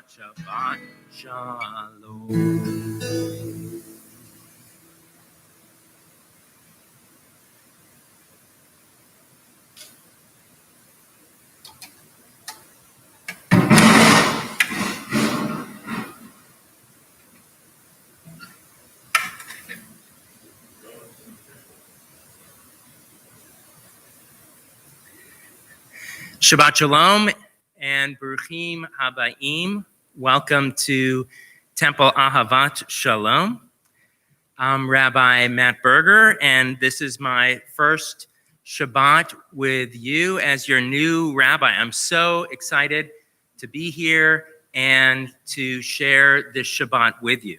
Shabbat Shalom. Shabbat Shalom and Baruchim Habayim. Welcome to Temple Ahavat Shalom. I'm Rabbi Matt Berger, and this is my first Shabbat with you as your new rabbi. I'm so excited to be here and to share this Shabbat with you.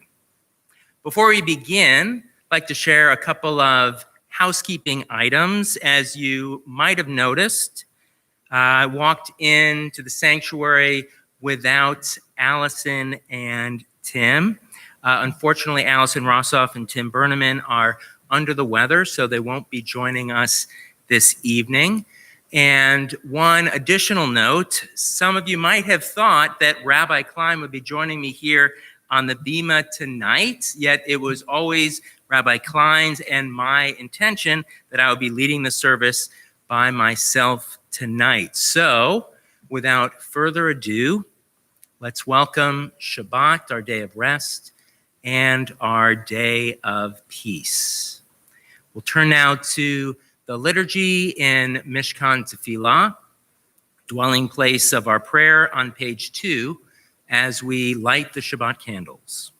Before we begin, I'd like to share a couple of housekeeping items. As you might have noticed, I walked into the sanctuary without Allison and Tim. Unfortunately, Allison Rossoff and Tim Berneman are under the weather, so they won't be joining us this evening. And one additional note, some of you might have thought that Rabbi Klein would be joining me here on the Bima tonight, yet it was always Rabbi Klein's and my intention that I would be leading the service by myself tonight. So, without further ado, let's welcome Shabbat, our day of rest, and our day of peace. We'll turn now to the liturgy in Mishkan Tefillah, dwelling place of our prayer on page 2, as we light the Shabbat candles.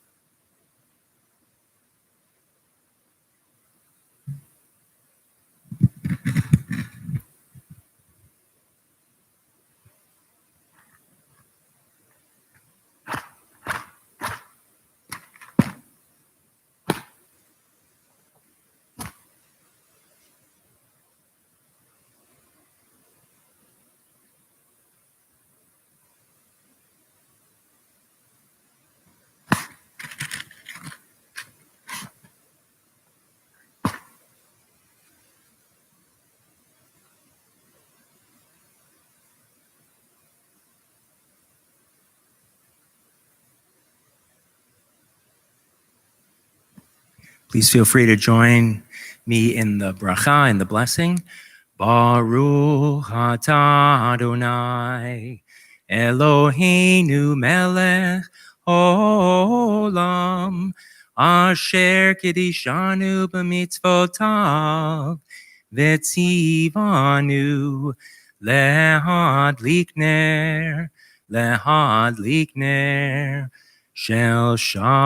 Please feel free to join me in the bracha, in the blessing. Baruch atah Adonai, Eloheinu melech olam, asher kiddushanu b'mitzvotav, v'tzivanu lehadlik ner, Shel Shabbat.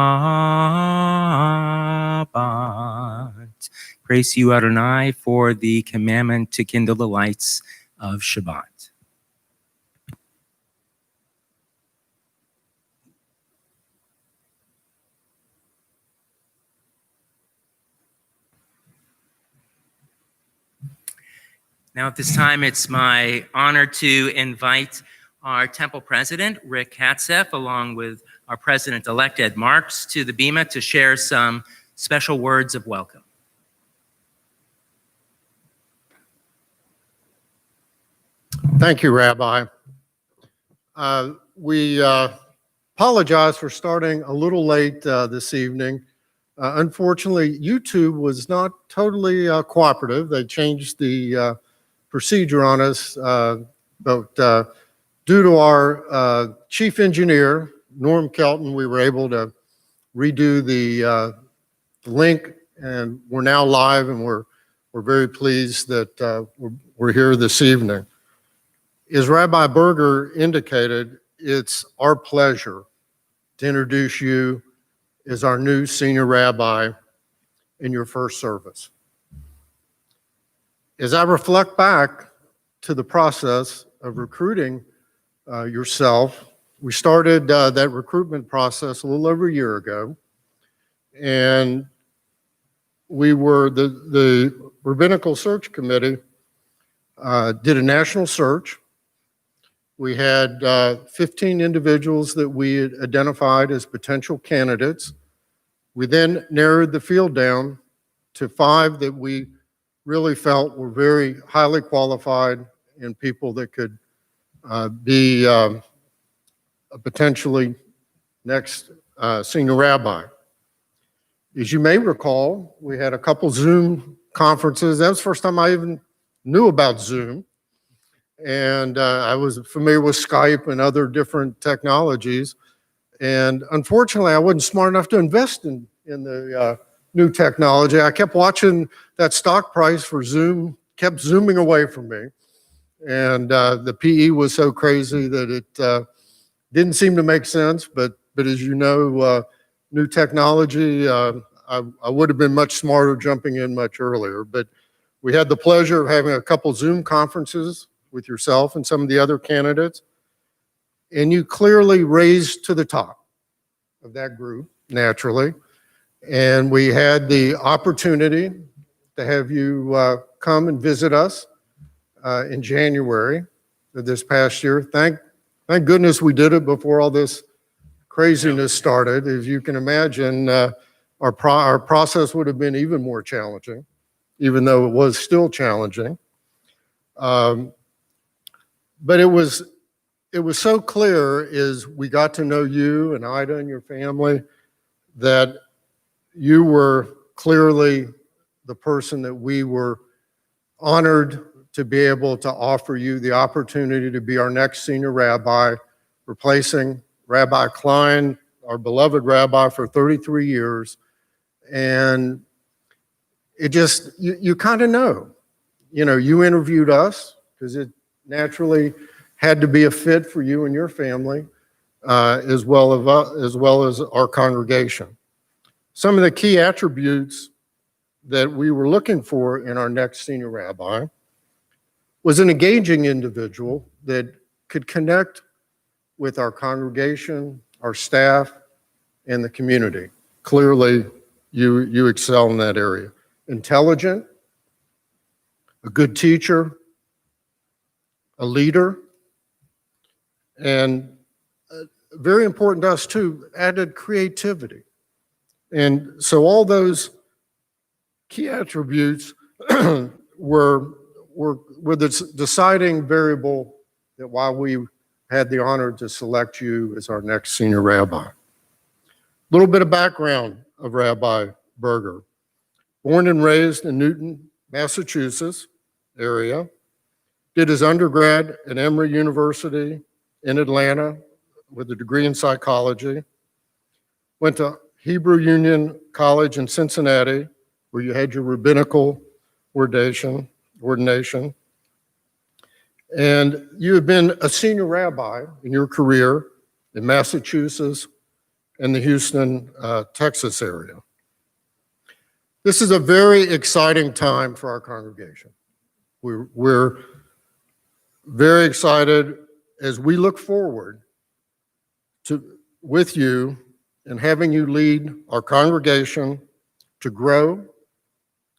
Praise you, Adonai, for the commandment to kindle the lights of Shabbat. Now at this time, it's my honor to invite our temple president, Rick Katzef, along with our president-elect, Ed Marks, to the Bima to share some special words of welcome. Thank you, Rabbi. We apologize for starting a little late this evening. Unfortunately, YouTube was not totally cooperative. They changed the procedure on us, but due to our chief engineer, Norm Kelton, we were able to redo the link, and we're now live, and we're very pleased that we're here this evening. As Rabbi Berger indicated, it's our pleasure to introduce you as our new senior rabbi in your first service. As I reflect back to the process of recruiting yourself, we started that recruitment process a little over a year ago, and we were the Rabbinical Search Committee did a national search. We had 15 individuals that we had identified as potential candidates. We then narrowed the field down to 5 that we really felt were very highly qualified and people that could be a potentially next senior rabbi. As you may recall, we had a couple Zoom conferences. That was the first time I even knew about Zoom. And I was familiar with Skype and other different technologies. And unfortunately, I wasn't smart enough to invest in the new technology. I kept watching that stock price for Zoom, kept zooming away from me. And the PE was so crazy that it didn't seem to make sense. But as you know, new technology, I would have been much smarter jumping in much earlier. But we had the pleasure of having a couple Zoom conferences with yourself and some of the other candidates. And you clearly raised to the top of that group, naturally. And we had the opportunity to have you come and visit us in January of this past year. Thank goodness we did it before all this craziness started. As you can imagine, our process would have been even more challenging, even though it was still challenging. But it was so clear as we got to know you and Ida and your family that you were clearly the person that we were honored to be able to offer you the opportunity to be our next senior rabbi, replacing Rabbi Klein, our beloved rabbi for 33 years. And it just, you kind of know, you interviewed us because it naturally had to be a fit for you and your family, as well as our congregation. Some of the key attributes that we were looking for in our next senior rabbi was an engaging individual that could connect with our congregation, our staff, and the community. Clearly, you excel in that area. Intelligent, a good teacher, a leader, and very important to us too, added creativity. And so all those key attributes were the deciding variable that why we had the honor to select you as our next senior rabbi. A little bit of background of Rabbi Berger. Born and raised in Newton, Massachusetts area, did his undergrad at Emory University in Atlanta with a degree in psychology, went to Hebrew Union College in Cincinnati, where you had your rabbinical ordination, and you have been a senior rabbi in your career in Massachusetts and the Houston, Texas area. This is a very exciting time for our congregation. We're very excited as we look forward with you and having you lead our congregation to grow,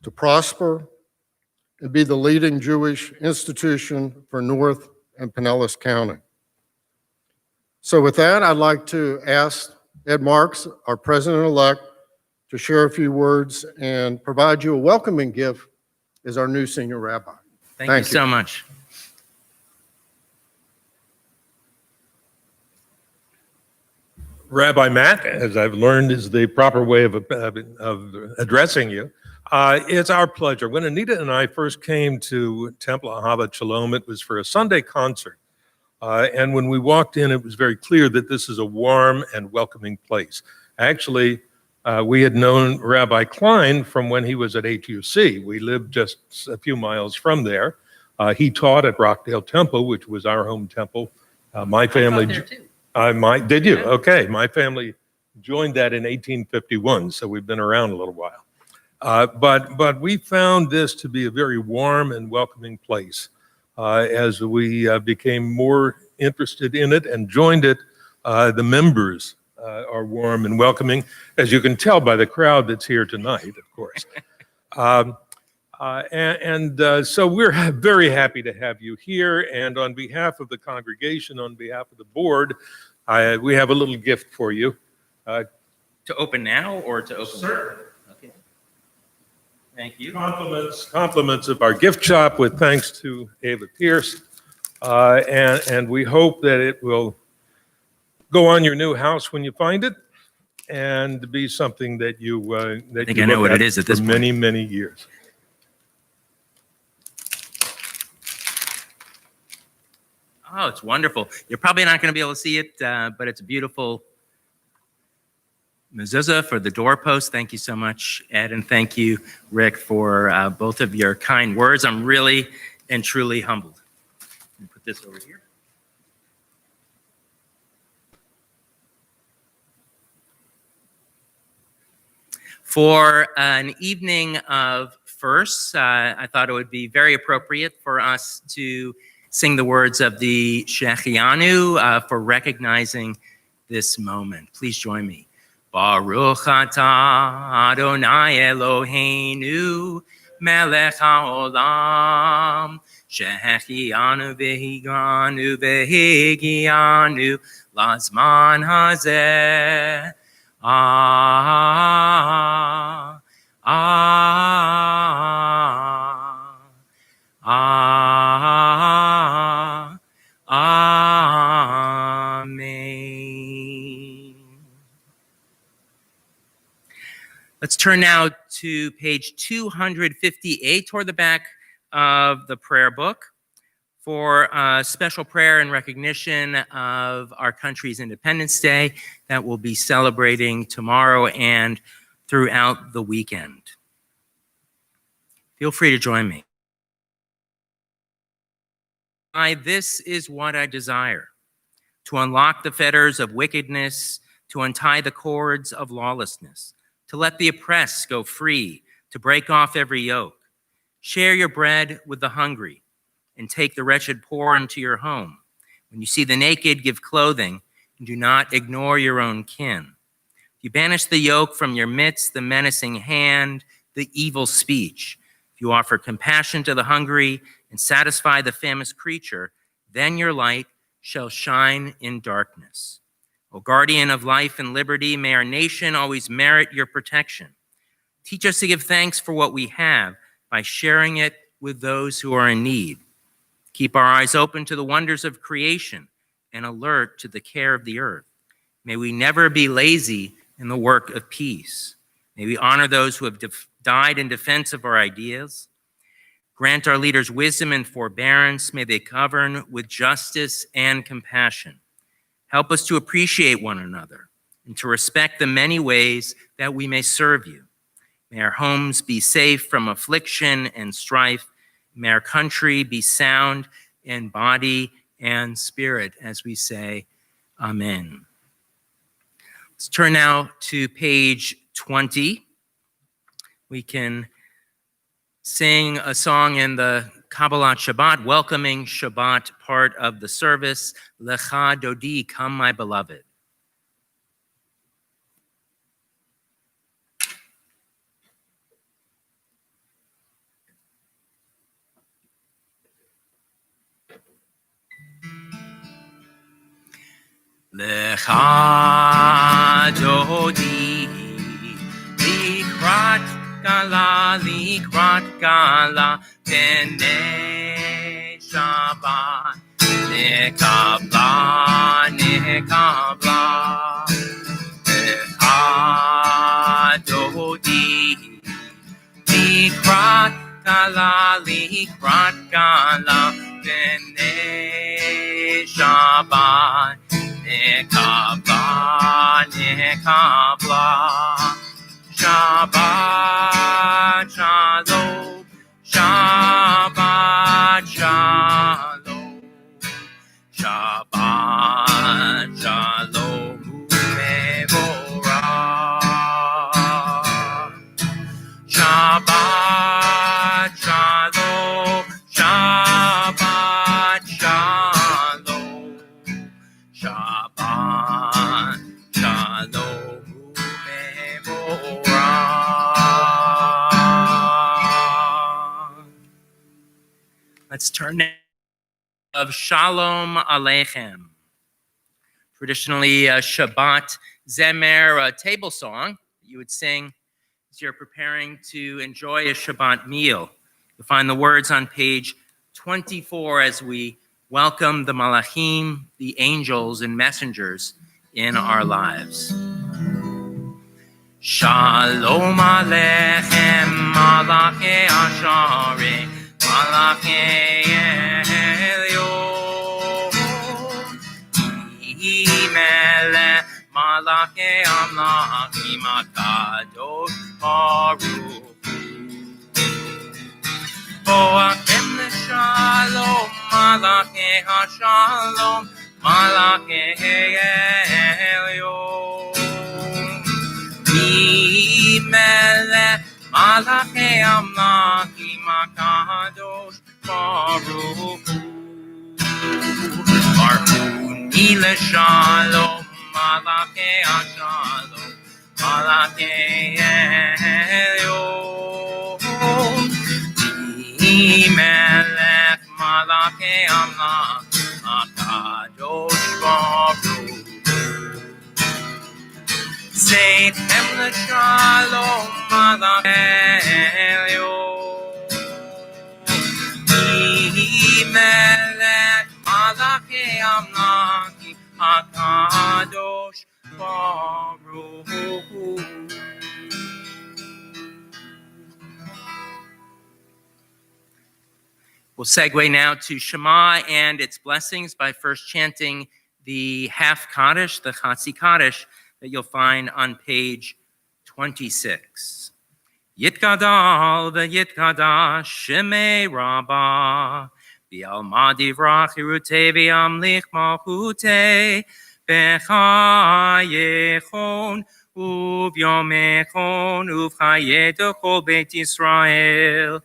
to prosper, and be the leading Jewish institution for North and Pinellas County. So with that, I'd like to ask Ed Marks, our president-elect, to share a few words and provide you a welcoming gift as our new senior rabbi. Thank you so much. Rabbi Matt, as I've learned, is the proper way of addressing you. It's our pleasure. When Anita and I first came to Temple Ahavat Shalom, it was for a Sunday concert. And when we walked in, it was very clear that this is a warm and welcoming place. Actually, we had known Rabbi Klein from when he was at HUC. We lived just a few miles from there. He taught at Rockdale Temple, which was our home temple. My family. I taught there too. Did you? Yeah. Okay. My family joined that in 1851, so we've been around a little while. But we found this to be a very warm and welcoming place. As we became more interested in it and joined it, the members are warm and welcoming, as you can tell by the crowd that's here tonight, of course. So we're very happy to have you here. And on behalf of the congregation, on behalf of the board, we have a little gift for you. To open now or to open Sir. later? Okay. Thank you. Compliments of our gift shop with thanks to Ava Pierce. And we hope that it will go on your new house when you find it, and be something that you that I think you I know look what at it is at for this point. many, many years. Oh, it's wonderful. You're probably not going to be able to see it, but it's a beautiful mezuzah for the doorpost. Thank you so much, Ed, and thank you, Rick, for both of your kind words. I'm really and truly humbled. Let me put this over here. For an evening of firsts, I thought it would be very appropriate for us to sing the words of the Shechianu for recognizing this moment. Please join me. Baruch atah Adonai Eloheinu melech haolam shehechianu v'higanu v'higianu lazman hazeh. Ah, ah, ah, amen. Let's turn now to page 258 toward the back of the prayer book for a special prayer in recognition of our country's Independence Day that we'll be celebrating tomorrow and throughout the weekend. Feel free to join me. This is what I desire, to unlock the fetters of wickedness, to untie the cords of lawlessness, to let the oppressed go free, to break off every yoke. Share your bread with the hungry, and take the wretched poor into your home. When you see the naked, give clothing, and do not ignore your own kin. If you banish the yoke from your midst, the menacing hand, the evil speech, if you offer compassion to the hungry and satisfy the famished creature, then your light shall shine in darkness. O guardian of life and liberty, may our nation always merit your protection. Teach us to give thanks for what we have by sharing it with those who are in need. Keep our eyes open to the wonders of creation and alert to the care of the earth. May we never be lazy in the work of peace. May we honor those who have died in defense of our ideas. Grant our leaders wisdom and forbearance. May they govern with justice and compassion. Help us to appreciate one another and to respect the many ways that we may serve you. May our homes be safe from affliction and strife. May our country be sound in body and spirit, as we say, Amen. Let's turn now to page 20. We can sing a song in the Kabbalat Shabbat, welcoming Shabbat part of the service, Lecha Dodi, come my beloved. Lecha Dodi, likrat gala, b'nei Shabbat, nekabla, Lecha Dodi, likrat gala, b'nei Shabbat, nekabla, Shabbat shalom, Shabbat shalom, Shabbat shalom u'mevorach. Shabbat shalom, Shabbat shalom, Shabbat shalom u'mevorach. Let's turn now of Shalom Aleichem. Traditionally, a Shabbat Zemer, a table song that you would sing as you're preparing to enjoy a Shabbat meal. You'll find the words on page 24 as we welcome the Malachim, the angels and messengers, in our lives. Shalom Aleichem, Malachei Asharei, Malachei Elyon, Melech, Malachei Amlachim, HaKadosh Baruch Hu. Boachem L'Shalom, Malachei HaShalom, Malachei Elyon. Melech Malachei Amlachim HaKadosh Baruch Hu. Barchuni L'Shalom Malachei HaShalom Malachei Elyon. Melech Malachei Amlachim HaKadosh Baruch Hu. Seichem L'Shalom Malachei Elyon. Melech Malachei Amlachim HaKadosh Baruch Hu. We'll segue now to Shema and its blessings by first chanting the half Kaddish, the Chatzi Kaddish, that you'll find on page 26. Yitgadal v'yitgadash Shemei Rabbah v'alma divrach hirutei v'yamlich malchutei b'chayechon uvyomechon uv'chayei kol Beit Yisrael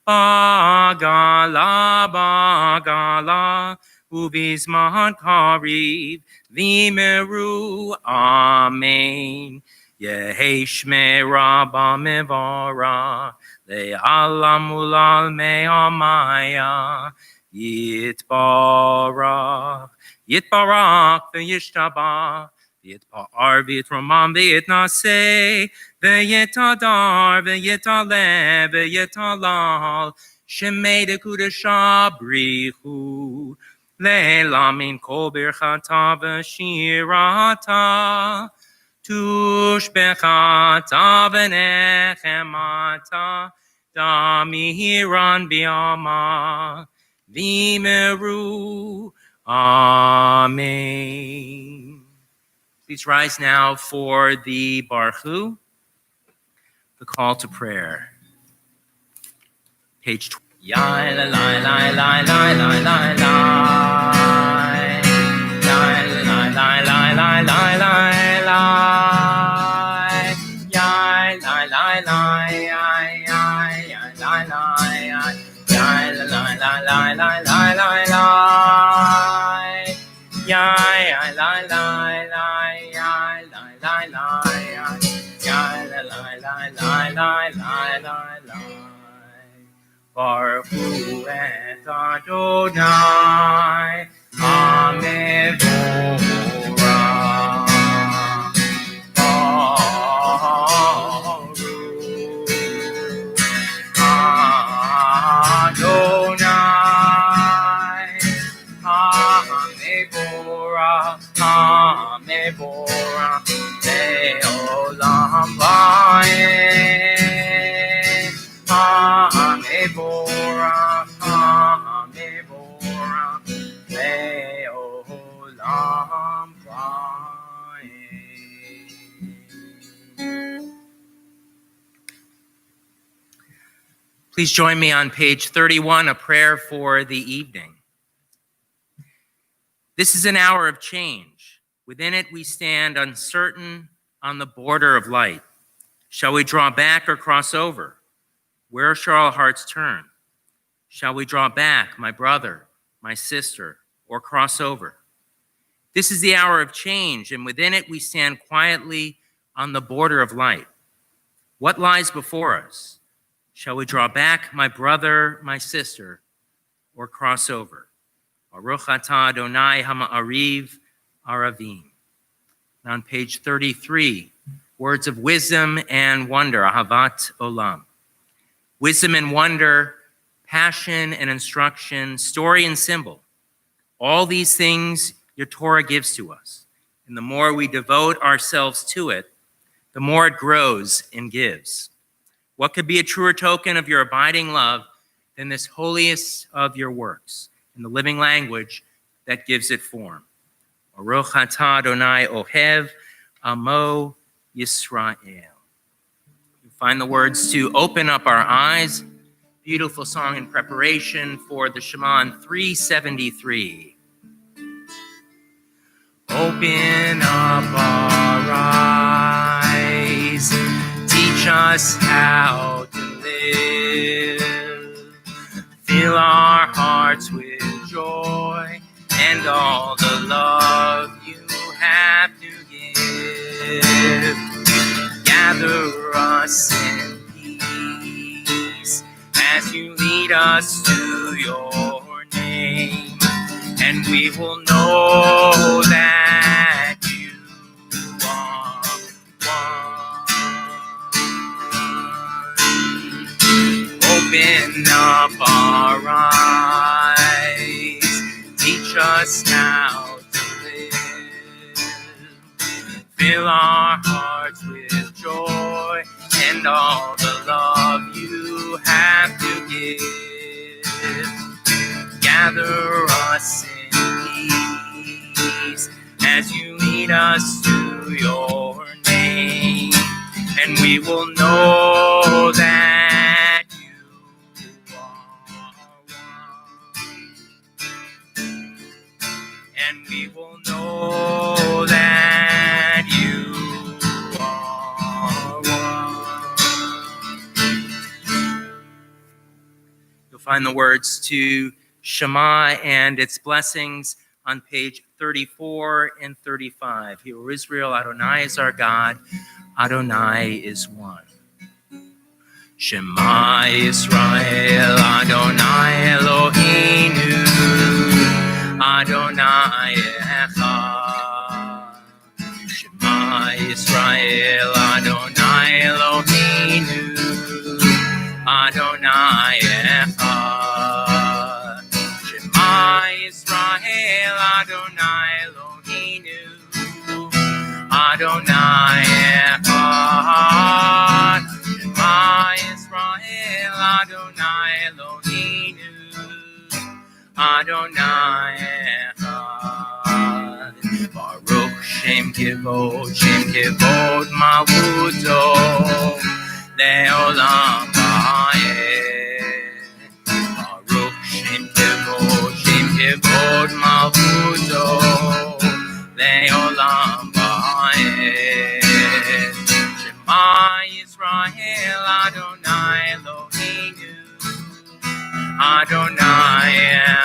bagala bagala ubizman kariv v'meru amen. Yehi shmei Rabbah mevara le'alam ulal me'amaya yitbarach yitbarach v'yishtabach v'yitpa'ar v'yitromam v'yitnaseh v'yitadar v'yitaleh v'yitalal shemei dekudasha brichu le'lamin kol birchata v'shirata tushbechata v'nechemata damiran bi'ama v'meru amen. Please rise now for the Baruch, the call to prayer. Page 20. Yai la la la la la la la la. Yai la la la la la la la la. Yai la la la yai yai yai la la yai. Yai la la la la la la la la. Yai yai la la la yai la la la yai. Yai la la la la la la la la. Baruch Hu et Adonai Hamevorach. Baruch Adonai Hamevorach Hamevorach Le'olam Va'ed. Hamevorach, Hamevorach, le'olam va'ed. Please join me on page 31, a prayer for the evening. This is an hour of change. Within it we stand uncertain on the border of light. Shall we draw back or cross over? Where shall our hearts turn? Shall we draw back, my brother, my sister, or cross over? This is the hour of change, and within it we stand quietly on the border of light. What lies before us? Shall we draw back, my brother, my sister, or cross over? Baruch atah Adonai hama'ariv aravim. On page 33, words of wisdom and wonder, ahavat olam. Wisdom and wonder, passion and instruction, story and symbol. All these things your Torah gives to us. And the more we devote ourselves to it, the more it grows and gives. What could be a truer token of your abiding love than this holiest of your works, in the living language that gives it form? Baruch atah Adonai Ohev Amo Yisrael. You find the words to open up our eyes. Beautiful song in preparation for the Shema in 373. Open up our eyes, teach us how to live, fill our hearts with joy and all the love you have to give. Gather us in peace as you lead us to your name, and we will know that you are one. Open up our eyes, teach us how to live, fill our hearts with joy and all the love you have to give. Gather us in peace as you lead us to your name, and we will know that you are one. And we will know that you are one. You'll find the words to Shema and its blessings on page 34 and 35. Hear, O Israel, Adonai is our God, Adonai is one. Shema Yisrael, Adonai Eloheinu, Adonai Echad. Shema Yisrael, Adonai Eloheinu, Adonai Echad. Shema Yisrael, Adonai Eloheinu, Adonai Echad. Shema Yisrael, Adonai Eloheinu, Adonai Echad. Baruch Shem Kivod Mavuto Le'olam Va'ed. Baruch Shem Kivod Mavuto Le'olam Va'ed. Shema Yisrael, Adonai Eloheinu, Adonai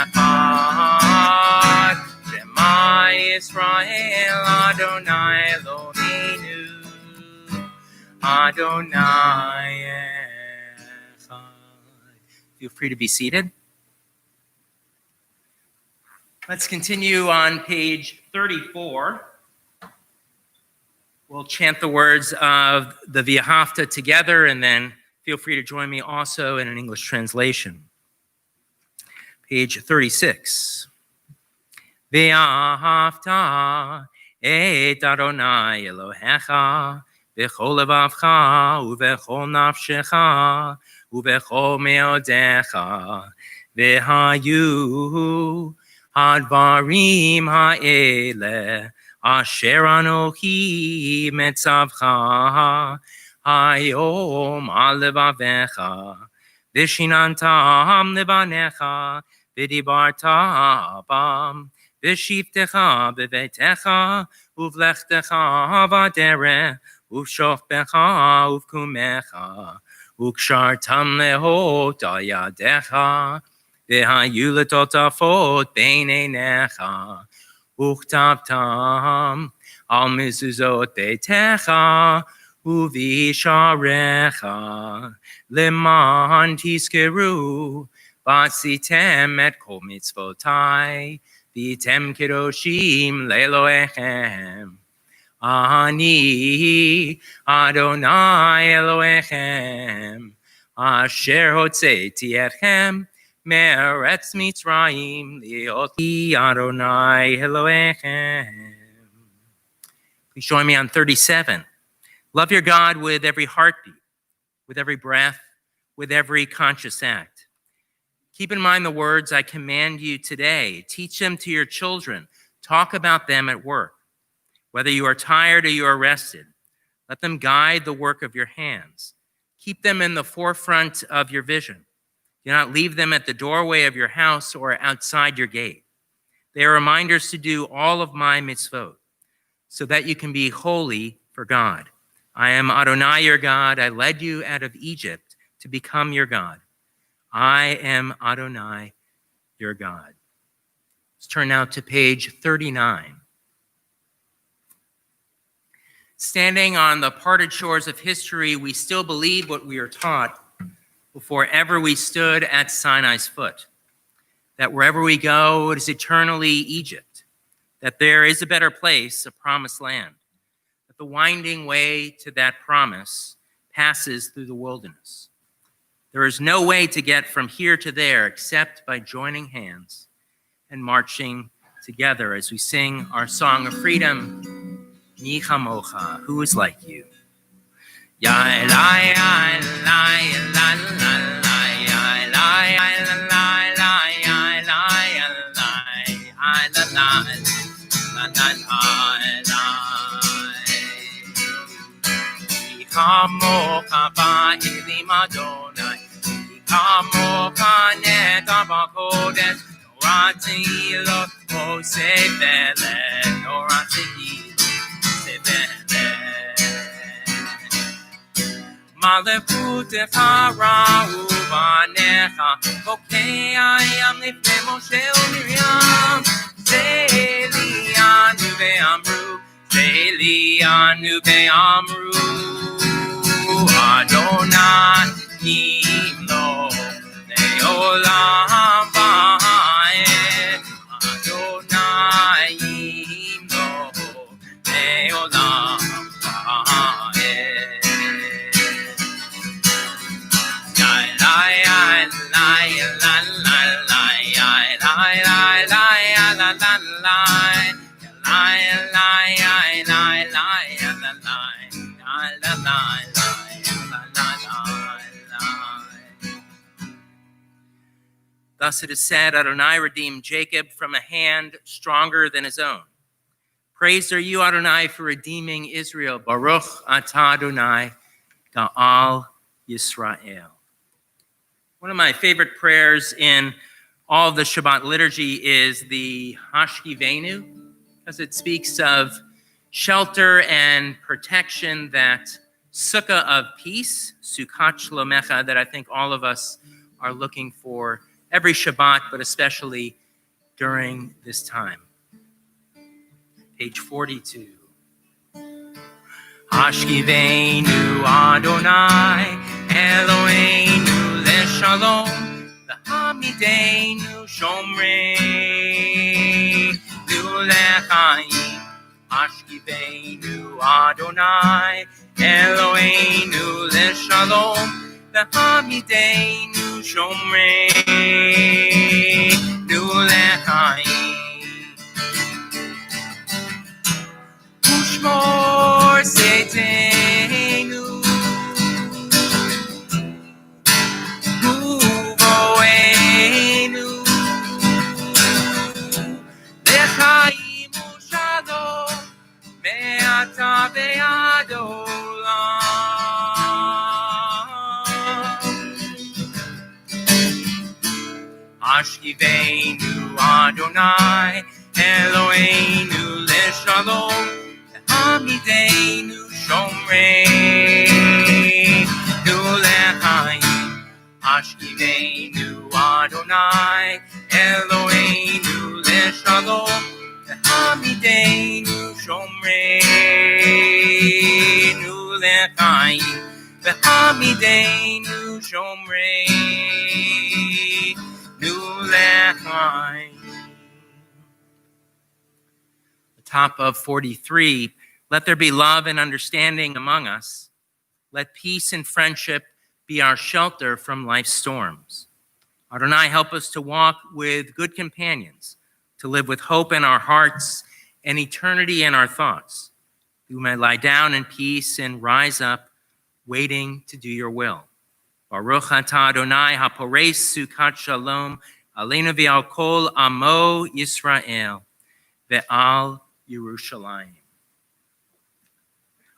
Echad. Shema Yisrael, Adonai Eloheinu, Adonai Echad. Feel free to be seated. Let's continue on page 34. We'll chant the words of the V'ahavta together, and then feel free to join me also in an English translation. Page 36. V'ahavta et Adonai Elohecha v'chol levavcha uv'chol nafshecha uv'chol meodecha v'hayu hadvarim ha'ele Asher Anochi metzavcha hayom al levavecha v'shinantam levanecha v'dibarta bam v'shiftecha b'veitecha uvlechtecha v'derech uv'shofbecha uv'kumecha ukshartam lehot al yadecha v'hayu letotafot bein einecha Uchtabtam al mezuzot beitecha uvisharecha leman tiskeru vasitem et kol mitzvotai vitem kedoshim leloechem ani Adonai Elohechem asher hotzeti etchem Meretz Mitzrayim liot Adonai Elohechem. Please join me on 37. Love your God with every heartbeat, with every breath, with every conscious act. Keep in mind the words I command you today. Teach them to your children. Talk about them at work. Whether you are tired or you are rested, let them guide the work of your hands. Keep them in the forefront of your vision. Do not leave them at the doorway of your house or outside your gate. They are reminders to do all of my mitzvot, so that you can be holy for God. I am Adonai your God. I led you out of Egypt to become your God. I am Adonai your God. Let's turn now to page 39. Standing on the parted shores of history, we still believe what we are taught before ever we stood at Sinai's foot, that wherever we go, it is eternally Egypt, that there is a better place, a promised land, that the winding way to that promise passes through the wilderness. There is no way to get from here to there except by joining hands and marching together as we sing our song of freedom, Mi Chamocha, who is like you. Ya Elai, ya Elai, ya la la la, ya Elai, ya la la la, ya Elai, ya la la la la. Mi Chamocha ba'elim Adonai, Mi Chamocha nega b'kodesh, Norati lo oseh beled, Norati oseh beled. Malechutecha ra'u banecha, Okei ayam lifnei Moshe u'Miriam, Ze'elianu ve'amru, Ze'elianu ve'amru, Adonai imlo le'olam va'ed, Adonai imlo le'olam va'ed. Thus it is said, Adonai redeemed Jacob from a hand stronger than his own. Praised are you, Adonai, for redeeming Israel. Baruch atah Adonai, Ga'al Yisrael. One of my favorite prayers in all of the Shabbat liturgy is the Hashkivenu, because it speaks of shelter and protection, that sukkah of peace, Sukkot Shlomecha, that I think all of us are looking for every Shabbat, but especially during this time. Page 42. Hashkivenu Adonai, Eloheinu leShalom, v'hamidenu Shomrei lechaim. Hashkivenu Adonai, Eloheinu leShalom, v'hamidenu Shomrei lechaim. Ushmor seitenu, uvoenu, lechaim u'shalom, me'ata ve'ad olam. Hashkivenu Adonai, Eloheinu leShalom, Hamidenu Shomrei lechaim. Hashkivenu Adonai, Eloheinu leShalom, Hamidenu Shomrei lechaim. Hamidenu Shomrei lechaim. Top of 43, let there be love and understanding among us. Let peace and friendship be our shelter from life's storms. Adonai, help us to walk with good companions, to live with hope in our hearts and eternity in our thoughts, You may lie down in peace and rise up, waiting to do your will. Baruch atah Adonai haporei sukat shalom aleinu v'al kol amo Yisrael ve'al Yerushalayim.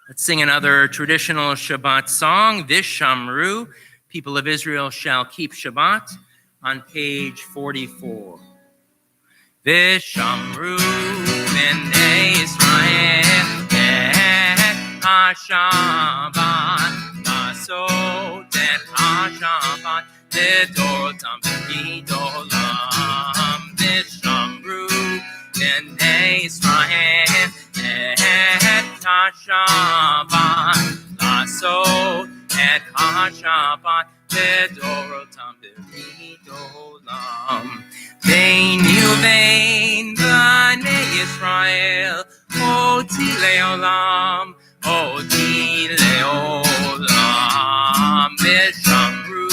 Let's sing another traditional Shabbat song, Vishamru, people of Israel shall keep Shabbat, on page 44. Vishamru b'nei Israel et ha-Shabbat, lasot et ha-Shabbat, lidorotam v'gidolam. Vishamru b'nei Israel et ha-Shabbat, lasot et ha-Shabbat, lidorotam v'gidolam. Vein Yuvein B'nei Yisrael Oti Leolam Oti Leolam Vishamru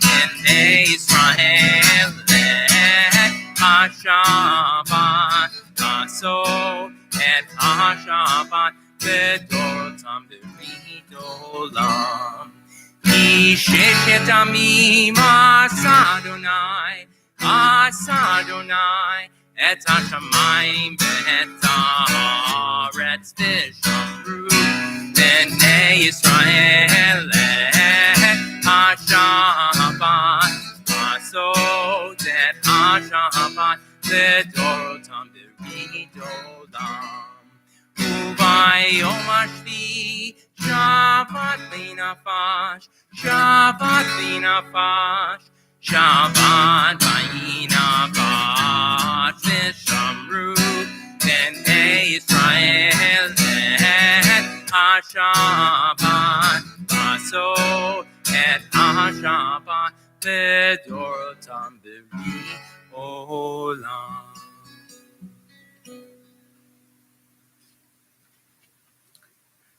B'nei Yisrael Et HaShabbat Lasot Et HaShabbat V'dorotam V'gidolam Sheshet Amim Asa Adonai Asa Adonai et hashamayim ve'et haaretz vishamru b'nei Yisrael et ha-Shabbat lasot et ha-Shabbat v'dorotam v'gidolam u'bayom hashvi Shabbat v'nafash Shabbat v'nafash Shabbat v'inavat vishamru b'nei Yisrael et ha-Shabbat lasot et ha-Shabbat v'dorotam v'olam.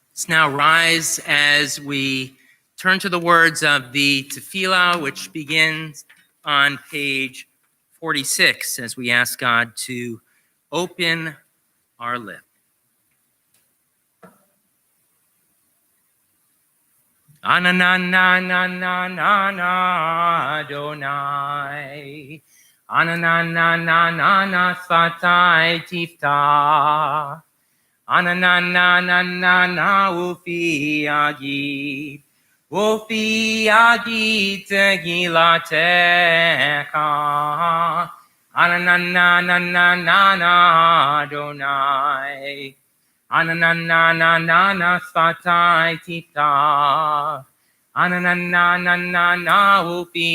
Let's now rise as we turn to the words of the Tefillah, which begins on page 46, as we ask God to open our lip. Ananana Adonai, Ananana Sfatai Tifta, Ananana Ufi Agib. Ufi Agit Gilatecha Ananana Adonai Ananana Sfatai Tita Ananana Ufi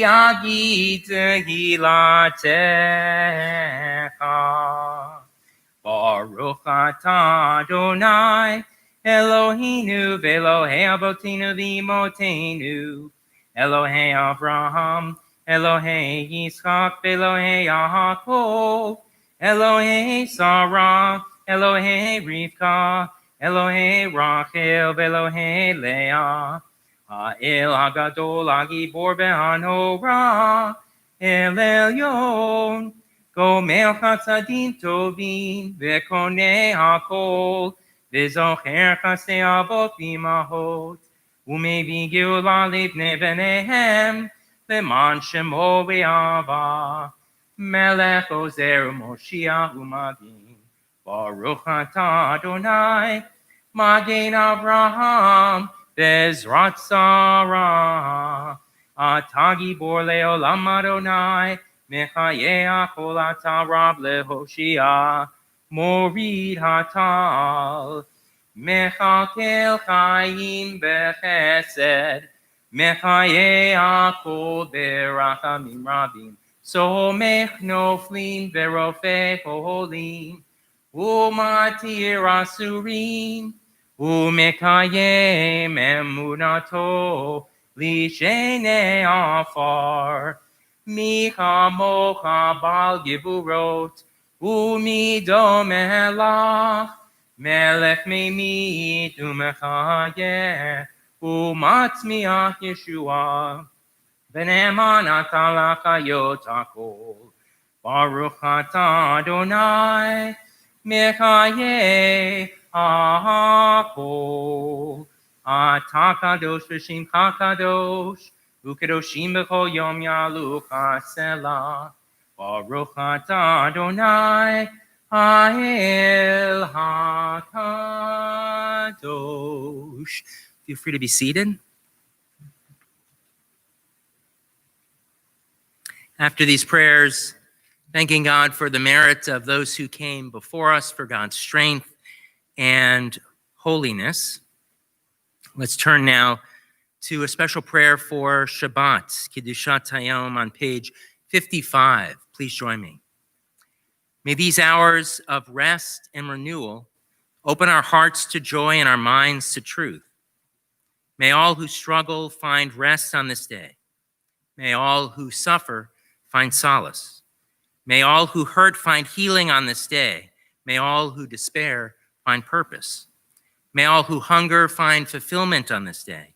Agit Gilatecha Baruch atah Adonai Eloheinu v'Elohei Avotenu v'Imotenu, Elohei Abraham, Elohei Yitzchak v'Elohei Yaakov, Elohei Sarah, Elohei Rivka, Elohei Rachel v'Elohei Leah, Ha'el HaGadol HaGibor v'Hanora, El Elyon, Gomel Chatzadim Tovim v'Konei HaKol, V'zocher chasei avot v'imahot, u'mevi geula livnei b'neihem, leman shemo v'yava, melech ozer u'moshiach u'magin, baruch atah Adonai, magen Avraham, v'ezrat Sarah, atah gibor le'olam Adonai, mechayeh kol atah rab lehoshia, Morid hatal, mechakel chayim bechesed, mechaye akol berachamim rabim, somech noflim verofe holim, umatir asurim, umekayem emunato, lishene afar, micha mocha bal giburot, Umido melech, melech meimit umechayeh, umatzmiach Yeshua, v'ne'eman atah l'chayot hakol. Baruch atah Adonai, Mechaye Hakol. Ata kadosh v'shem kadosh. Ukadoshim b'chol yom yalucha selah. Baruch atah Adonai Ha'el HaKadosh. Feel free to be seated. After these prayers, thanking God for the merit of those who came before us, for God's strength and holiness, let's turn now to a special prayer for Shabbat, Kiddushat Hayom on page 55. Please join me. May these hours of rest and renewal open our hearts to joy and our minds to truth. May all who struggle find rest on this day. May all who suffer find solace. May all who hurt find healing on this day. May all who despair find purpose. May all who hunger find fulfillment on this day.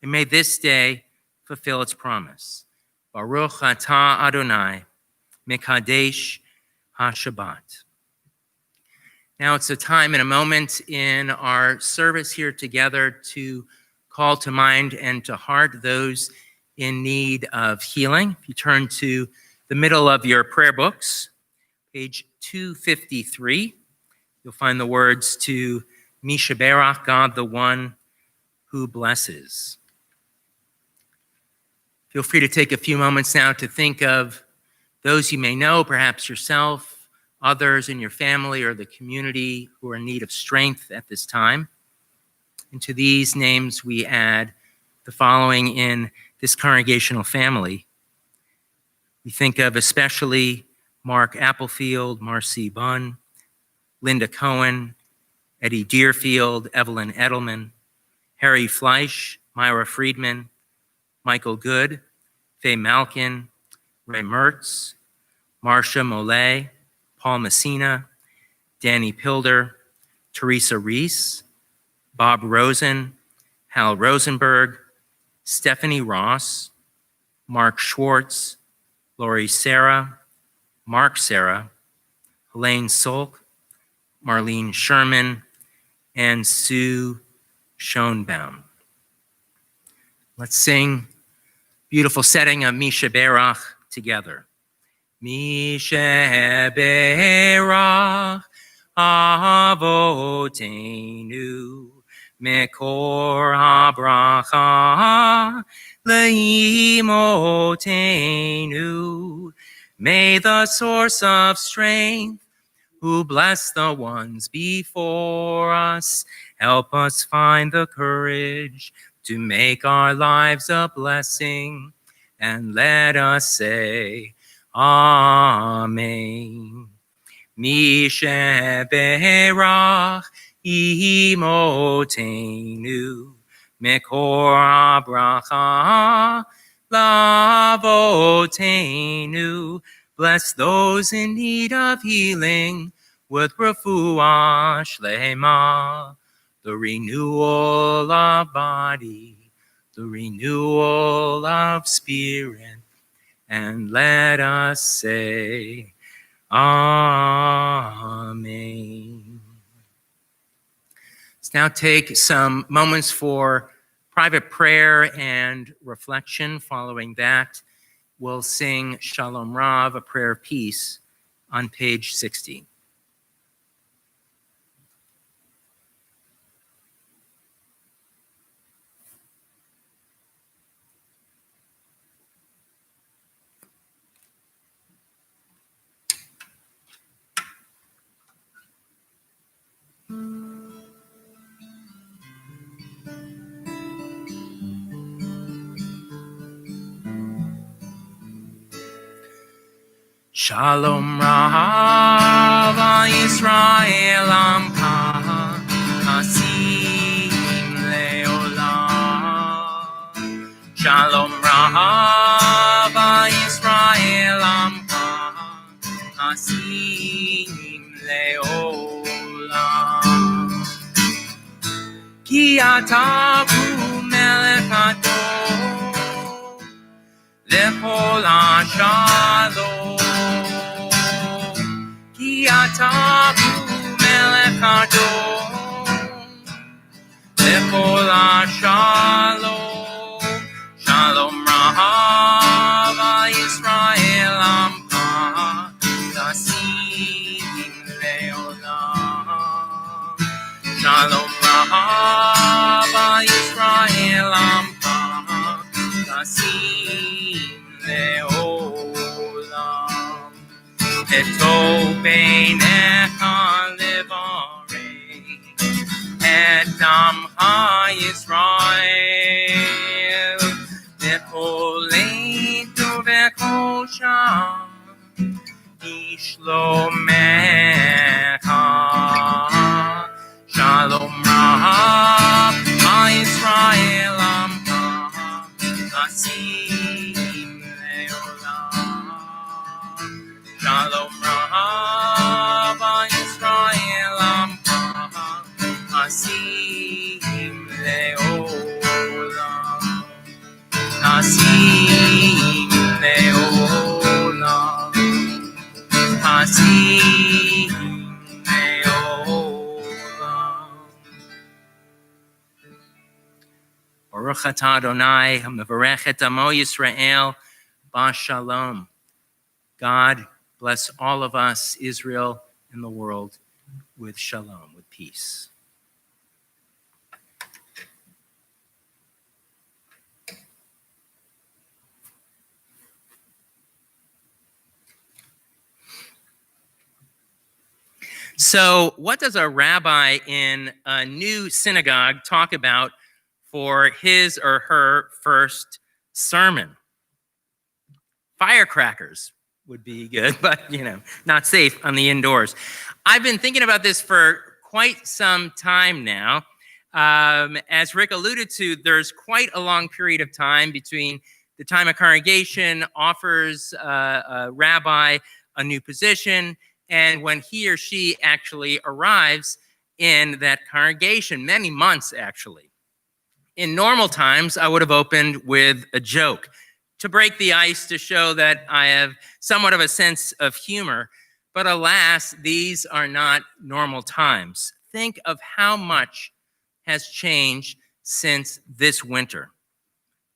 And may this day fulfill its promise. Baruch atah Adonai, Mekadesh HaShabbat. Now it's a time and a moment in our service here together to call to mind and to heart those in need of healing. If you turn to the middle of your prayer books, page 253, you'll find the words to Mishaberach, God the one who blesses. Feel free to take a few moments now to think of those you may know, perhaps yourself, others in your family or the community who are in need of strength at this time. And to these names we add the following in this congregational family. We think of especially Mark Applefield, Marcy Bunn, Linda Cohen, Eddie Deerfield, Evelyn Edelman, Harry Fleisch, Myra Friedman, Michael Good, Faye Malkin, Ray Mertz, Marcia Mollet, Paul Messina, Danny Pilder, Teresa Reese, Bob Rosen, Hal Rosenberg, Stephanie Ross, Mark Schwartz, Lori Sarah, Mark Sarah, Helene Solk, Marlene Sherman, and Sue Schoenbaum. Let's sing beautiful setting of Mishaberach together. Mishaberach Avotenu Mekor habracha leimotenu. May the source of strength, who bless the ones before us, help us find the courage to make our lives a blessing, and let us say, Amen. Mishaberach imotenu mekor habracha lavotenu. Bless those in need of healing with refuah shlema, the renewal of body, the renewal of spirit, and let us say, Amen. Let's now take some moments for private prayer and reflection. Following that, we'll sing Shalom Rav, a prayer of peace, on page 60. Shalom Rav Yisrael Amka Nasim Leolam. Shalom Rav Yisrael Amka Nasim Leolam. Ki ata hu melech adon lechol hashalom. Ki ata hu kadom lechol shalom shalom rahav Yisrael amcha tasim leolam shalom rahav Yisrael amcha tasim leolam etov beinecha levarei et amcha Yisrael bechol leitu bechol sham ishlomecha shalom rahav Yisrael amcha tasim leolam shalom rahav Yisrael amcha tasim leolam tasim leolam tasim leolam. Baruch atah Adonai hamevarech et amo Yisrael b'shalom. God bless all of us, Israel and the world, with shalom, with peace. So, what does a rabbi in a new synagogue talk about for his or her first sermon? Firecrackers would be good, but not safe on the indoors. I've been thinking about this for quite some time now. As Rick alluded to, there's quite a long period of time between the time a congregation offers a rabbi a new position and when he or she actually arrives in that congregation, many months actually. In normal times, I would have opened with a joke to break the ice, to show that I have somewhat of a sense of humor. But alas, these are not normal times. Think of how much has changed since this winter.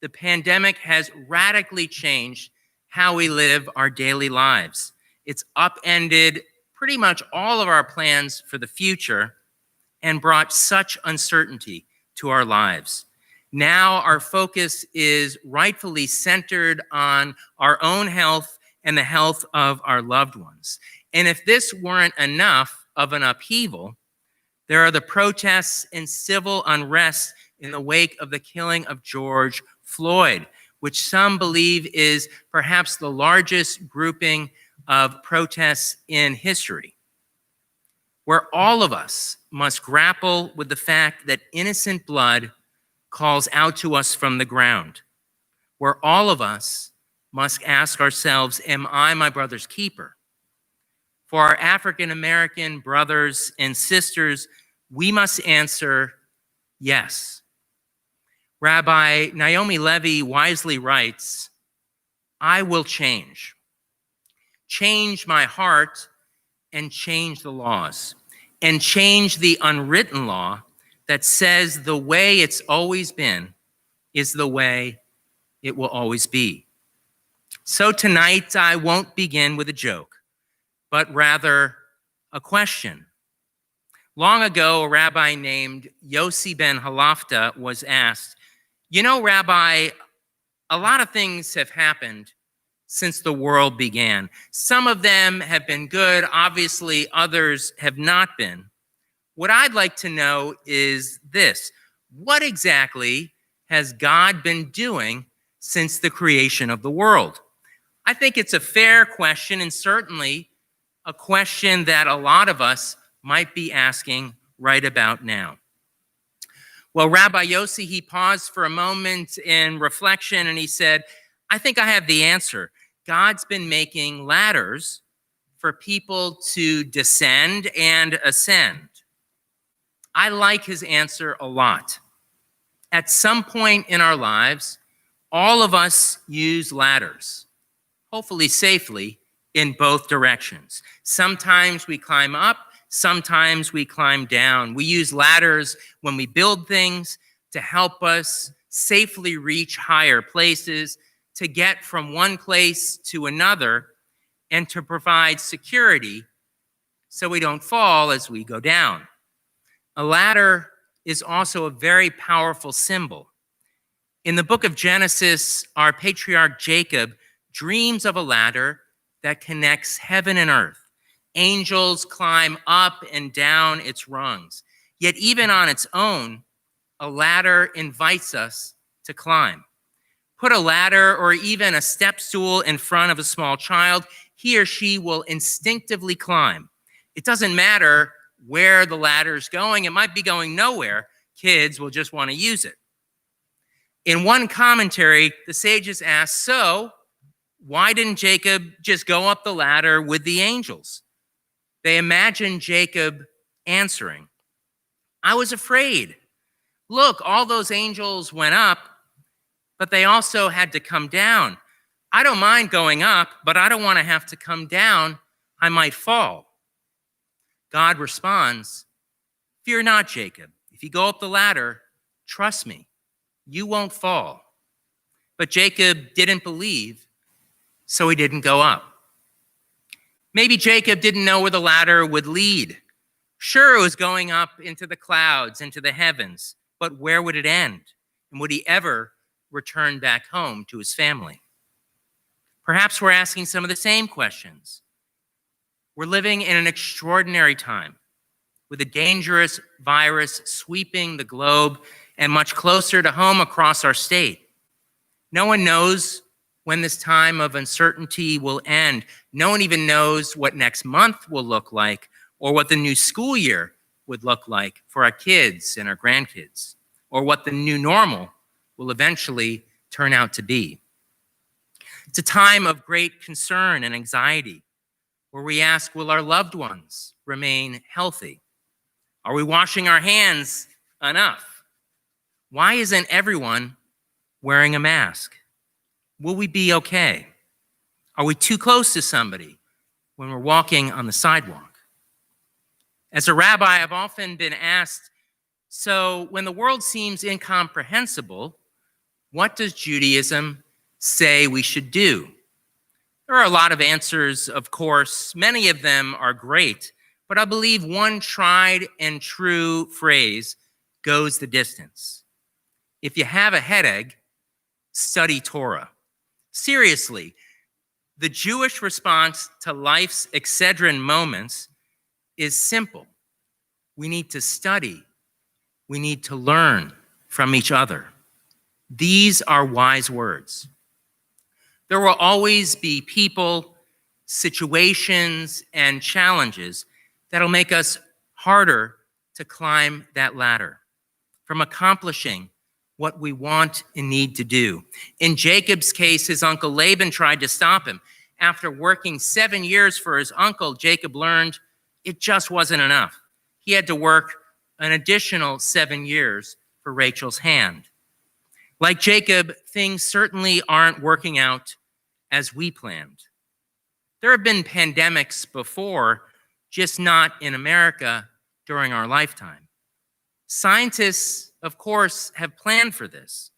The pandemic has radically changed how we live our daily lives. It's upended pretty much all of our plans for the future and brought such uncertainty to our lives. Now our focus is rightfully centered on our own health and the health of our loved ones. And if this weren't enough of an upheaval, there are the protests and civil unrest in the wake of the killing of George Floyd, which some believe is perhaps the largest grouping of protests in history, where all of us must grapple with the fact that innocent blood calls out to us from the ground, where all of us must ask ourselves, am I my brother's keeper? For our African-American brothers and sisters, we must answer yes. Rabbi Naomi Levy wisely writes, I will change my heart and change the laws, and change the unwritten law that says the way it's always been is the way it will always be. So tonight, I won't begin with a joke, but rather a question. Long ago, a rabbi named Yossi ben Halafta was asked, Rabbi, a lot of things have happened since the world began. Some of them have been good. Obviously, others have not been. What I'd like to know is this: what exactly has God been doing since the creation of the world? I think it's a fair question, and certainly a question that a lot of us might be asking right about now. Well, Rabbi Yossi, he paused for a moment in reflection, and he said, I think I have the answer. God's been making ladders for people to descend and ascend. I like his answer a lot. At some point in our lives, all of us use ladders, hopefully safely, in both directions. Sometimes we climb up, Sometimes we climb down. We use ladders when we build things to help us safely reach higher places, to get from one place to another, and to provide security so we don't fall as we go down. A ladder is also a very powerful symbol. In the book of Genesis, our patriarch Jacob dreams of a ladder that connects heaven and earth. Angels climb up and down its rungs. Yet even on its own, a ladder invites us to climb. Put a ladder or even a step stool in front of a small child, he or she will instinctively climb. It doesn't matter where the ladder is going. It might be going nowhere. Kids will just want to use it. In one commentary, the sages ask, so why didn't Jacob just go up the ladder with the angels? They imagine Jacob answering, I was afraid. Look, all those angels went up, but they also had to come down. I don't mind going up, but I don't want to have to come down. I might fall. God responds, fear not, Jacob. If you go up the ladder, trust me, you won't fall. But Jacob didn't believe, so he didn't go up. Maybe Jacob didn't know where the ladder would lead. Sure, it was going up into the clouds, into the heavens, but where would it end? And would he ever return back home to his family? Perhaps we're asking some of the same questions. We're living in an extraordinary time with a dangerous virus sweeping the globe and much closer to home across our state. No one knows when this time of uncertainty will end. No one even knows what next month will look like or what the new school year would look like for our kids and our grandkids, or what the new normal will eventually turn out to be. It's a time of great concern and anxiety where we ask, will our loved ones remain healthy? Are we washing our hands enough? Why isn't everyone wearing a mask? Will we be okay? Are we too close to somebody when we're walking on the sidewalk? As a rabbi, I've often been asked, so when the world seems incomprehensible, what does Judaism say we should do? There are a lot of answers, of course. Many of them are great, but I believe one tried and true phrase goes the distance. If you have a headache, study Torah. Seriously, the Jewish response to life's Excedrin moments is simple. We need to study. We need to learn from each other. These are wise words. There will always be people, situations, and challenges that'll make us harder to climb that ladder from accomplishing what we want and need to do. In Jacob's case, his uncle Laban tried to stop him. After working 7 years for his uncle, Jacob learned it just wasn't enough. He had to work an additional 7 years for Rachel's hand. Like Jacob, things certainly aren't working out as we planned. There have been pandemics before, just not in America during our lifetime. Scientists, of course, have planned for this.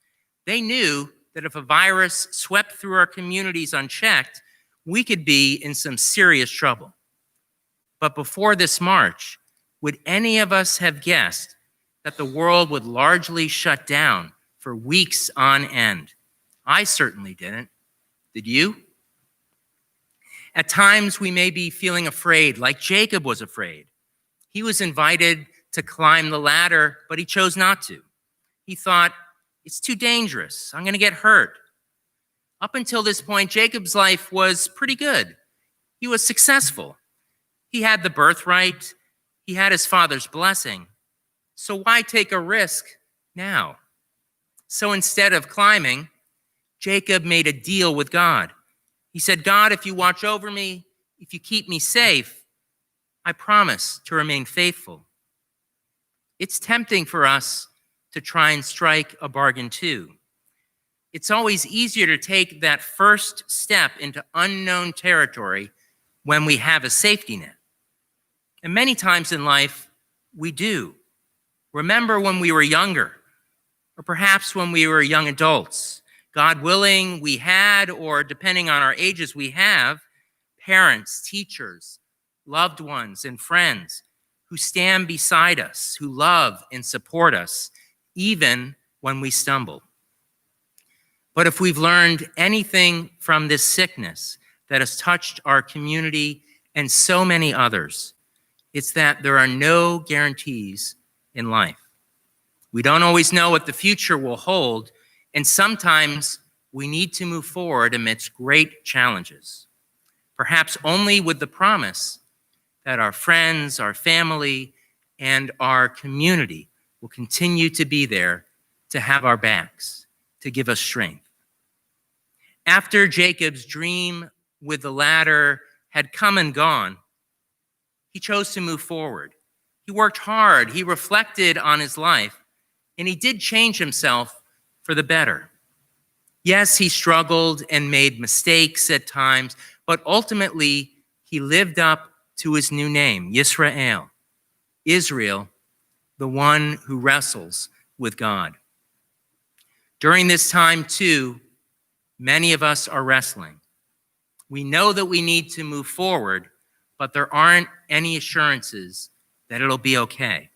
They knew that if a virus swept through our communities unchecked, we could be in some serious trouble. But before this March, would any of us have guessed that the world would largely shut down for weeks on end? I certainly didn't. Did you? At times, we may be feeling afraid, like Jacob was afraid. He was invited to climb the ladder, but he chose not to. He thought, it's too dangerous. I'm going to get hurt. Up until this point, Jacob's life was pretty good. He was successful. He had the birthright. He had his father's blessing. So why take a risk now? So instead of climbing, Jacob made a deal with God. He said, God, if you watch over me, if you keep me safe, I promise to remain faithful. It's tempting for us to try and strike a bargain too. It's always easier to take that first step into unknown territory when we have a safety net. And many times in life, we do. Remember when we were younger, or perhaps when we were young adults. God willing, we had, or depending on our ages, we have parents, teachers, loved ones, and friends who stand beside us, who love and support us, even when we stumble. But if we've learned anything from this sickness that has touched our community and so many others, it's that there are no guarantees in life. We don't always know what the future will hold, and sometimes we need to move forward amidst great challenges, perhaps only with the promise that our friends, our family, and our community will continue to be there to have our backs, to give us strength. After Jacob's dream with the ladder had come and gone, he chose to move forward. He worked hard, he reflected on his life, and he did change himself for the better. Yes, he struggled and made mistakes at times, but ultimately he lived up to his new name, Yisrael, Israel, the one who wrestles with God. During this time, too, many of us are wrestling. We know that we need to move forward, but there aren't any assurances that it'll be okay.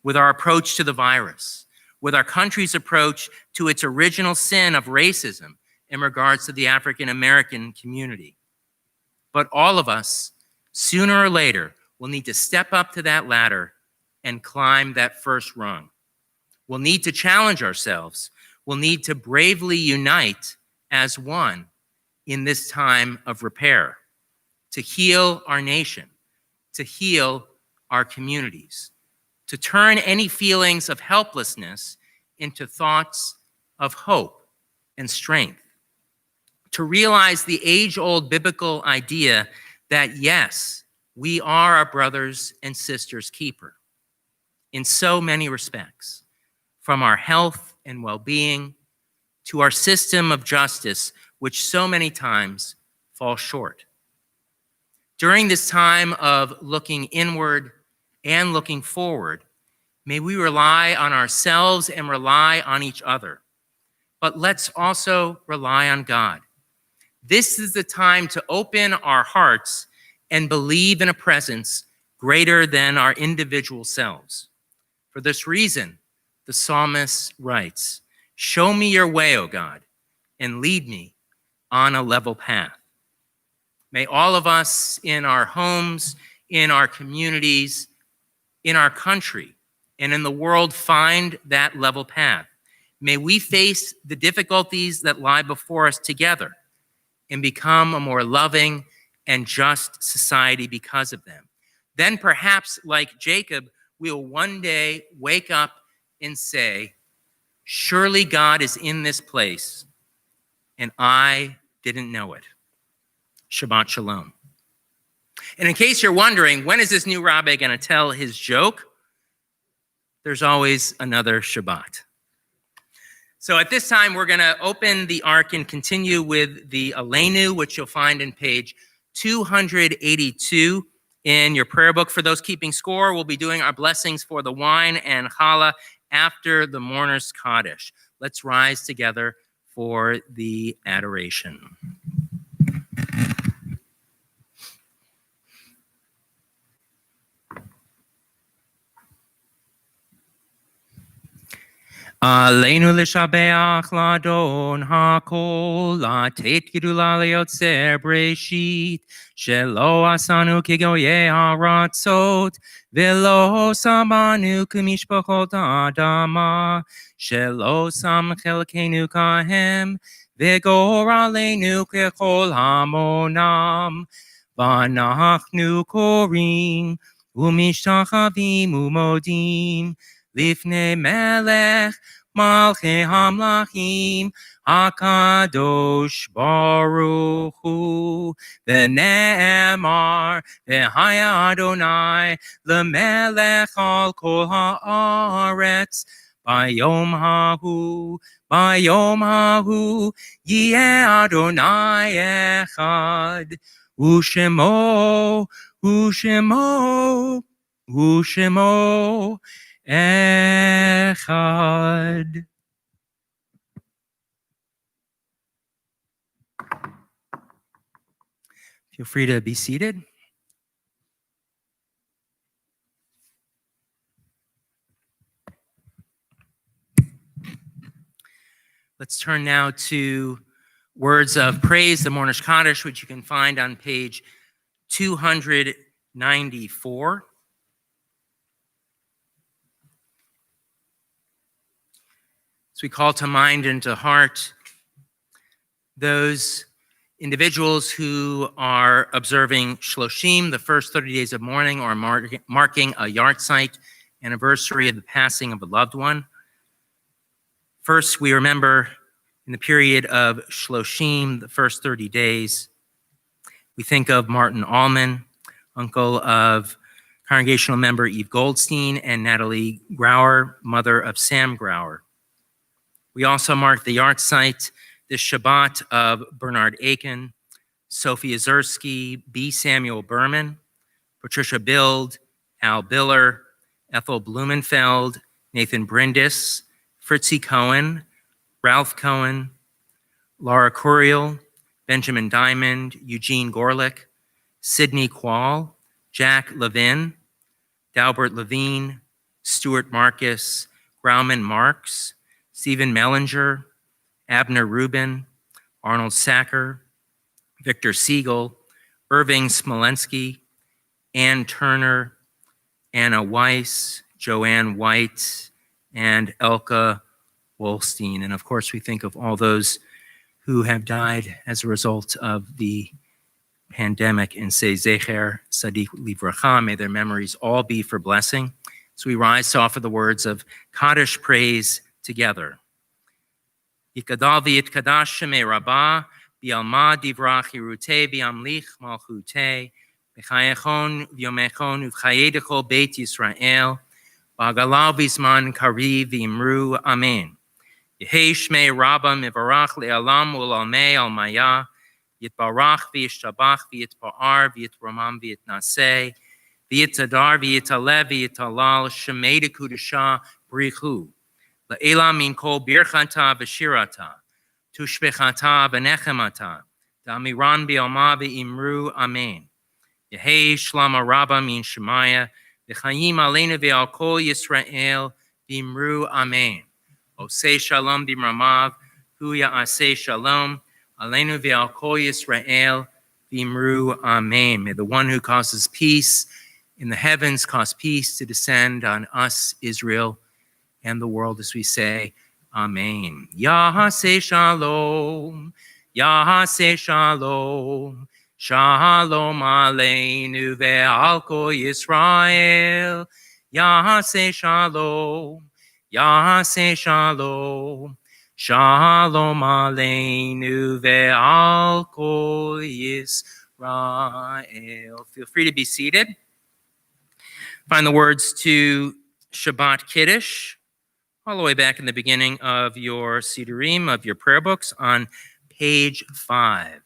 With our approach to the virus, with our country's approach to its original sin of racism in regards to the African American community. But all of us, sooner or later, will need to step up to that ladder and climb that first rung. We'll need to challenge ourselves. We'll need to bravely unite as one in this time of repair, to heal our nation, to heal our communities, to turn any feelings of helplessness into thoughts of hope and strength, to realize the age-old biblical idea that, yes, we are our brothers and sisters' keeper in so many respects, from our health and well-being to our system of justice, which so many times falls short. During this time of looking inward and looking forward, may we rely on ourselves and rely on each other. But let's also rely on God. This is the time to open our hearts and believe in a presence greater than our individual selves. For this reason, the psalmist writes, "Show me your way, O God, and lead me on a level path." May all of us in our homes, in our communities, in our country, and in the world find that level path. May we face the difficulties that lie before us together and become a more loving and just society because of them. Then perhaps, like Jacob, we'll one day wake up and say, surely God is in this place, and I didn't know it. Shabbat Shalom. And in case you're wondering, when is this new rabbi going to tell his joke? There's always another Shabbat. So at this time, we're going to open the Ark and continue with the Aleinu, which you'll find in page 282 in your prayer book. For those keeping score, we'll be doing our blessings for the wine and challah after the Mourner's Kaddish. Let's rise together for the adoration. Aleinu l'shabeach l'adon hakol, לתת גדולה ליוצר בראשית, שלא עשנו כגויי הארצות, ולא שמנו כמשפחות האדמה, שלא שם חלקנו כהם, וגורלנו ככל המונם. ואנחנו קוראים ומשתחווים ומודים, לפני מלך מלכי המלכים, הקדוש ברוך הוא. ונאמר, והיה אדוני למלך על כל הארץ, Bayom hahu, Yeh Adonai echad, Ushemo, echad. Feel free to be seated. Let's turn now to words of praise, the Mourner Kaddish, which you can find on page 294. As we call to mind and to heart those individuals who are observing Shloshim, the first 30 days of mourning, or marking a yahrzeit anniversary of the passing of a loved one. First, we remember in the period of Shloshim, the first 30 days, we think of Martin Allman, uncle of congregational member Eve Goldstein, and Natalie Grauer, mother of Sam Grauer. We also mark the yahrzeit this Shabbat of Bernard Aiken, Sophie Azursky, B. Samuel Berman, Patricia Bild, Al Biller, Ethel Blumenfeld, Nathan Brindis, Fritzie Cohen, Ralph Cohen, Laura Curiel, Benjamin Diamond, Eugene Gorlick, Sidney Quall, Jack Levin, Dalbert Levine, Stuart Marcus, Grauman Marks, Stephen Mellinger, Abner Rubin, Arnold Sacker, Victor Siegel, Irving Smolensky, Ann Turner, Anna Weiss, Joanne White, and Elka Wolstein. And of course, we think of all those who have died as a result of the pandemic and say, Zecher Sadiq Livracha, may their memories all be for blessing. So we rise to offer the words of Kaddish praise together. Yikadal v'yitkadash shemei rabbah, bi'alma divrach hirutei, bi'amlich malchutei, b'chayechon v'yomechon uv'chayei dechol beit Yisrael, b'agalav v'zman kariv v'imru amen. Yehei shmei rabbah mivarach le'alam u'lalmei al-maya, yitbarach v'yishtabach v'yitpa'ar v'yitramam v'yitnaseh, v'yitadar v'yitalev v'yitalal shemei dekudasha brichu. La'ela min kol birchata v'shirata, tushbechata v'nechemata, da'amiran bi'alma v'imru amen. Yehei shlama rabba min shemaya, v'chayim aleinu v'al kol Yisrael v'imru amen. Osei shalom b'mramav, hu ya'aseh shalom, aleinu v'al kol Yisrael v'imru amen. May the one who causes peace in the heavens cause peace to descend on us, Israel, and the world, as we say, Amen. Yahaseh shalom, Yahaseh shalom, shalom aleinu ve'al kol Yisrael. Yahaseh shalom, Yahaseh shalom, shalom aleinu ve'al kol Yisrael. Feel free to be seated. Find the words to Shabbat Kiddush all the way back in the beginning of your Sidurim, of your prayer books, on page 5.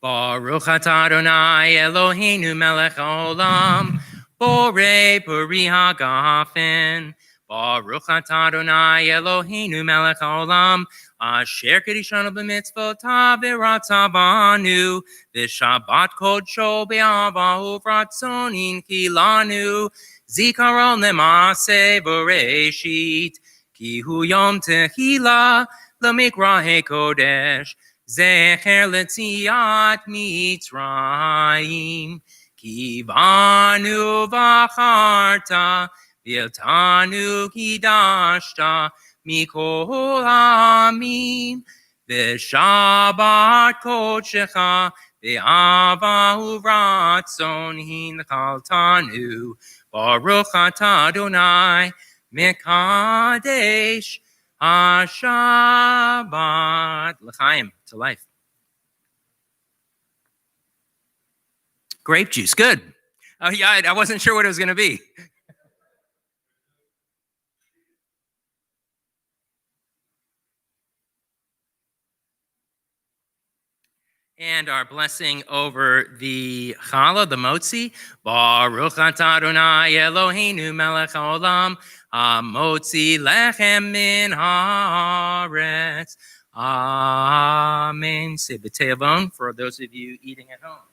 Baruch atah Adonai Eloheinu melech haolam, borei peri hagafen. Baruch atah Adonai Eloheinu melech haolam, asher kedishanu b'mitzvotav v'ratzah banu, v'shabbat kodsho be'avahu v'ratzonin kilanu, zikaron lema'aseh bereshit, ki hu yom tehila l'mikra hekodesh, Zecher letziat Mitzrayim, ki banu v'acharta, v'iltanu kidashta, mikol ha'amim, V'shabbat kodshecha, v'ava uvratzon hinchaltanu, Baruch atah Adonai, mekadesh ha-shabbat. L'chaim, to life. Grape juice, good. Oh yeah, I wasn't sure what it was going to be. And our blessing over the challah, the motzi. Baruch atah Adonai Eloheinu melech haolam, ha-motzi lechem min haaretz. Amen. Say b'teavon for those of you eating at home.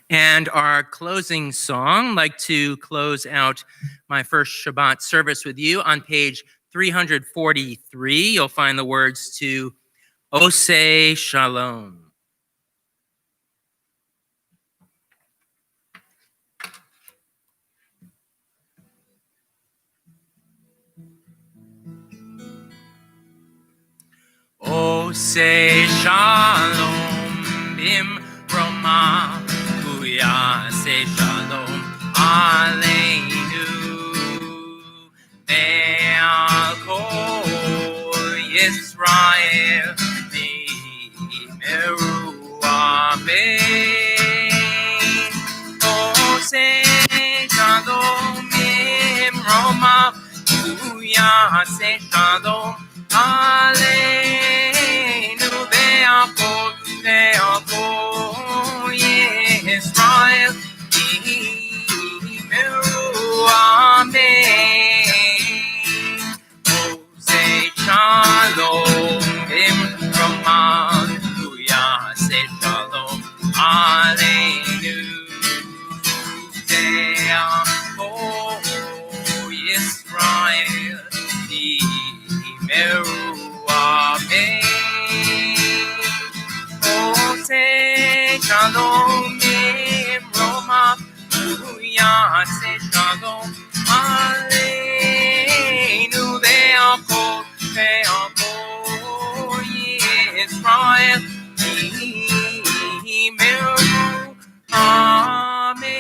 And our closing song, I'd like to close out my first Shabbat service with you. On page 343, you'll find the words to Oseh Shalom. Oseh Shalom bimroma, Yaseh Shalom Aleinu, Ve'al Kol Yisrael V'yimeru Amen. Oseh Shalom Imroma, Yaseh Shalom Aleinu, Ve'al Kol Israel, Yimeru Amen. Oseh Shalom Imroma, Yaseh Shalom Aleinu, Ve'al Israel, Yimeru Amen. Oseh Shalom Imroma, Yaseh Shalom Aleinu, Ve'al Kol Yisrael, Yimeru Amen.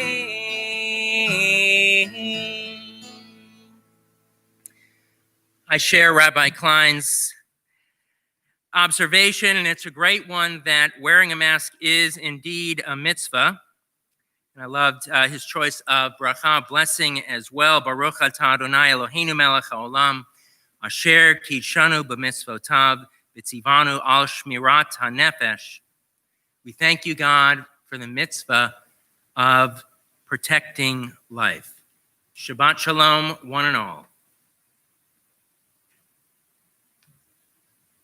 I share Rabbi Klein's observation, and it's a great one, that wearing a mask is indeed a mitzvah. And I loved his choice of bracha, blessing as well. Baruch atah Adonai Eloheinu melech haolam, asher kidshanu b'mitzvotav, v'tzivanu al shmirat hanefesh. We thank you, God, for the mitzvah of protecting life. Shabbat shalom, one and all.